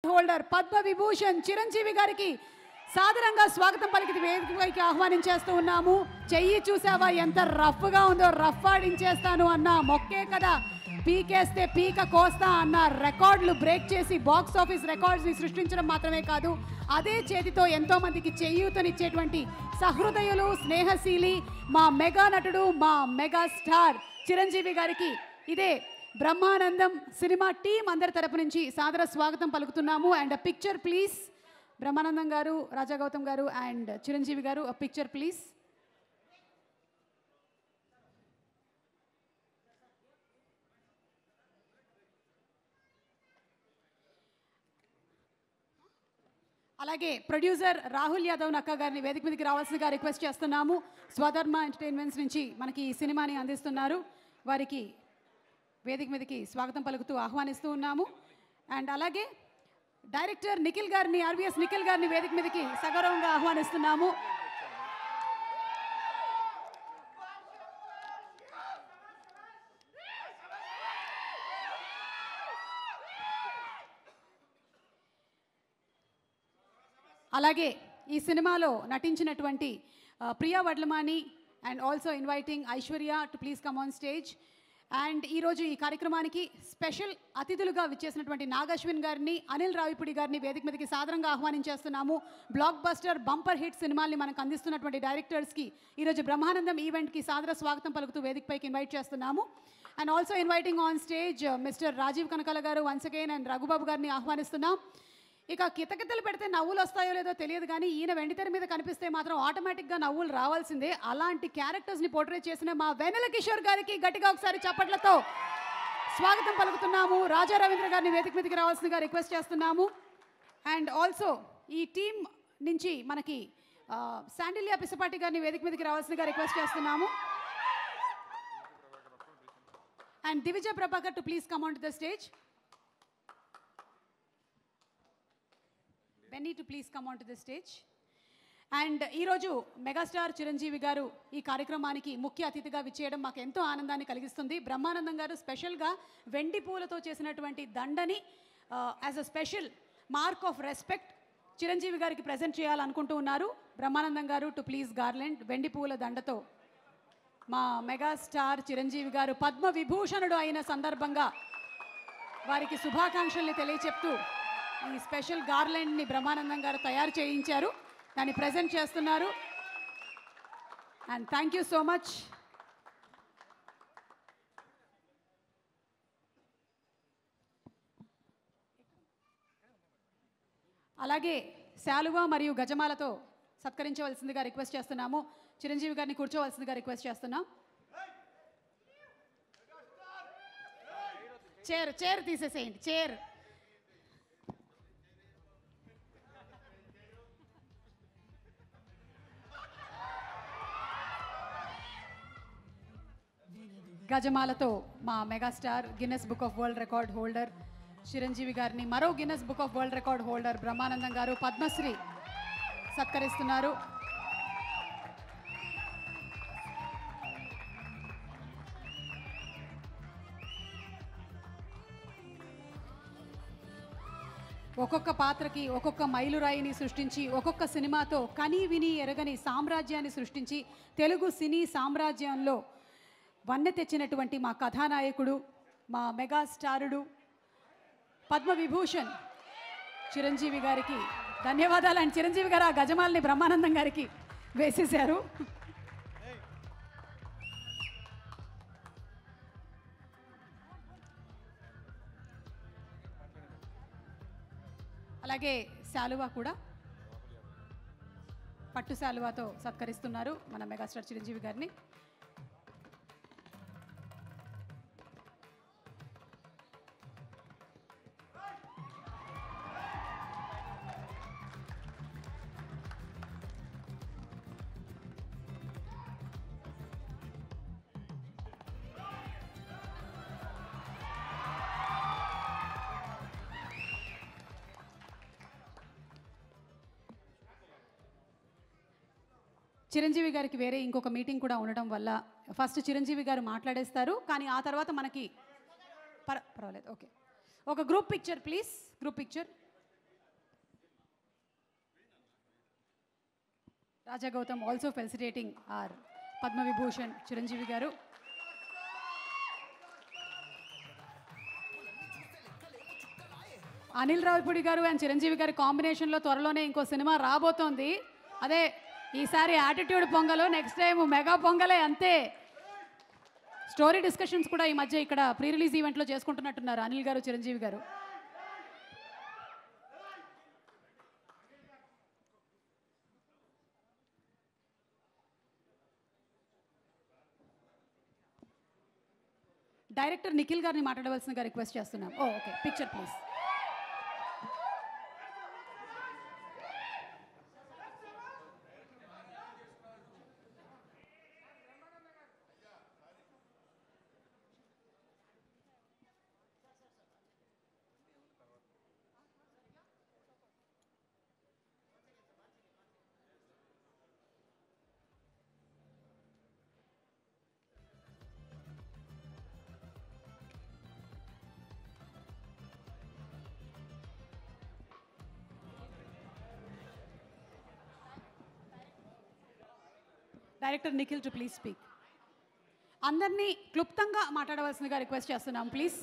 Holder Padma Vibhushan Chiranjeevi గారికి సాదరంగా స్వాగతం పలికి వేదికపైకి ఆహ్వానించేస్తూ ఉన్నాము. చెయ్యి చూసావా ఎంత రఫ్ గా ఉందో, రఫ్ ఆడించేస్తాను అన్న మొక్కే కదా, పీకేస్తే పీక కోస్తా అన్న రికార్డులు బ్రేక్ చేసి బాక్స్ ఆఫీస్ రికార్డ్స్ ని సృష్టించడం మాత్రమే కాదు, అదే చేతితో ఎంతో మందికి చేయూతనిచ్చేటువంటి సహృదయులు, స్నేహశీలి మా మెగా నటుడు, మా మెగా స్టార్ చిరంజీవి గారికి ఇదే బ్రహ్మానందం సినిమా టీం అందరి తరపు నుంచి సాదర స్వాగతం పలుకుతున్నాము. అండ్ పిక్చర్ ప్లీజ్, బ్రహ్మానందం గారు, రాజా గౌతమ్ గారు అండ్ చిరంజీవి గారు, పిక్చర్ ప్లీజ్. అలాగే ప్రొడ్యూసర్ రాహుల్ యాదవ్ నక్క గారిని వేదిక మీదకి రావాల్సిందిగా రిక్వెస్ట్ చేస్తున్నాము. స్వధర్మ ఎంటర్టైన్మెంట్స్ నుంచి మనకి ఈ సినిమాని అందిస్తున్నారు, వారికి వేదిక మీదకి స్వాగతం పలుకుతూ ఆహ్వానిస్తూ ఉన్నాము. అండ్ అలాగే డైరెక్టర్ నిఖిల్ గారిని, ఆర్వీఎస్ నిఖిల్ గారిని వేదిక మీదకి సగౌరవంగా ఆహ్వానిస్తున్నాము. అలాగే ఈ సినిమాలో నటించినటువంటి Priya Vadlamani and also inviting Aishwarya to please come on stage. And ఈరోజు ఈ కార్యక్రమానికి స్పెషల్ అతిథులుగా విచ్చేసినటువంటి నాగశ్విన్ గారిని, అనిల్ రావిపూడి గారిని వేదిక మీదకి సాదరంగా ఆహ్వానించేస్తున్నాము. బ్లాక్ బస్టర్ బంపర్ హిట్ సినిమాల్ని మనకు అందిస్తున్నటువంటి డైరెక్టర్స్కి ఈరోజు బ్రహ్మానందం ఈవెంట్కి సాదర స్వాగతం పలుకుతూ వేదికపైకి ఇన్వైట్ చేస్తున్నాము. And also inviting on stage mister Rajiv Kanakala garu once again and Raghubabu గారిని ఆహ్వానిస్తున్నాం. ఇక కితకితలు పెడితే నవ్వులు వస్తాయో లేదో తెలియదు కానీ ఈయన వెండితెర మీద కనిపిస్తే మాత్రం ఆటోమేటిక్గా నవ్వులు రావాల్సిందే. అలాంటి క్యారెక్టర్స్ని పోర్ట్రేట్ చేసిన మా వెన్నెల కిషోర్ గారికి గట్టిగా ఒకసారి చప్పట్లతో స్వాగతం పలుకుతున్నాము. రాజా రవీంద్ర గారిని వేదిక మీదకి రావాల్సిందిగా రిక్వెస్ట్ చేస్తున్నాము. అండ్ ఆల్సో ఈ టీం నుంచి మనకి శాండిల్యా పిసపాటి గారిని వేదిక మీదకి రావాల్సిందిగా రిక్వెస్ట్ చేస్తున్నాము. And Divija Prabhakar to please come on to the stage. Benny to please come on to the stage. And ఈరోజు మెగాస్టార్ చిరంజీవి గారు ఈ కార్యక్రమానికి ముఖ్య అతిథిగా విచ్చేయడం మాకు ఎంతో ఆనందాన్ని కలిగిస్తుంది. బ్రహ్మానందం గారు స్పెషల్గా వెండి పూలతో చేసినటువంటి దండని as a special mark of respect Chiranjeevi గారికి ప్రజెంట్ చేయాలనుకుంటూ ఉన్నారు. బ్రహ్మానందం గారు టు ప్లీజ్ గార్లెండ్ వెండి పూల దండతో మా మెగాస్టార్ చిరంజీవి గారు పద్మ విభూషణుడు అయిన సందర్భంగా వారికి శుభాకాంక్షల్ని తెలియచెప్తూ ఈ స్పెషల్ గార్లెండ్ని బ్రహ్మానందం గారు తయారు చేయించారు, దాన్ని ప్రజెంట్ చేస్తున్నారు. And thank you so much. అలాగే శాలువా మరియు గజమాలతో సత్కరించవలసిందిగా రిక్వెస్ట్ చేస్తున్నాము. చిరంజీవి గారిని కూర్చోవలసిందిగా రిక్వెస్ట్ చేస్తున్నాం. చైర్ తీసేసేయండి, చైర్. గజమాలతో మా megastar Guinness book of world record holder Chiranjeevi గారిని మరో Guinness book of world record holder Brahmanandam garu Padmashri సత్కరిస్తున్నారు. ఒక్కొక్క పాత్రకి ఒక్కొక్క మైలురాయిని సృష్టించి ఒక్కొక్క సినిమాతో కని విని ఎరగని సామ్రాజ్యాన్ని సృష్టించి తెలుగు సినీ సామ్రాజ్యంలో వన్నె తెచ్చినటువంటి మా కథానాయకుడు, మా మెగాస్టారుడు పద్మ విభూషణ్ చిరంజీవి గారికి ధన్యవాదాలు. అండ్ చిరంజీవి గారు ఆ గజమాలని బ్రహ్మానందం గారికి వేసేశారు. అలాగే శాలువా కూడా పట్టు శాలువాతో సత్కరిస్తున్నారు మన మెగాస్టార్ చిరంజీవి గారిని. చిరంజీవి గారికి వేరే ఇంకొక మీటింగ్ కూడా ఉండడం వల్ల ఫస్ట్ చిరంజీవి గారు మాట్లాడేస్తారు, కానీ ఆ తర్వాత మనకి పర్వాలేదు. ఓకే, ఒక group picture please, group picture. Raja Gautam also felicitating our Padma Vibhushan Chiranjeevi garu. Anil Ravipudi గారు అండ్ చిరంజీవి గారి కాంబినేషన్లో త్వరలోనే ఇంకో సినిమా రాబోతోంది. అదే ఈసారి attitude Pongal, next time mega పొంగలే అంతే. స్టోరీ డిస్కషన్స్ కూడా ఈ మధ్య ఇక్కడ ప్రీ రిలీజ్ ఈవెంట్లో చేసుకుంటున్నట్టున్నారు అనిల్ గారు, చిరంజీవి గారు. డైరెక్టర్ నిఖిల్ గారిని మాట్లాడవలసిందిగా రిక్వెస్ట్ చేస్తున్నాం. Okay, picture please. Director Nikhil to please speak. అందరినీ క్లుప్తంగా మాట్లాడవలసిందిగా రిక్వెస్ట్ చేస్తున్నాం ప్లీజ్.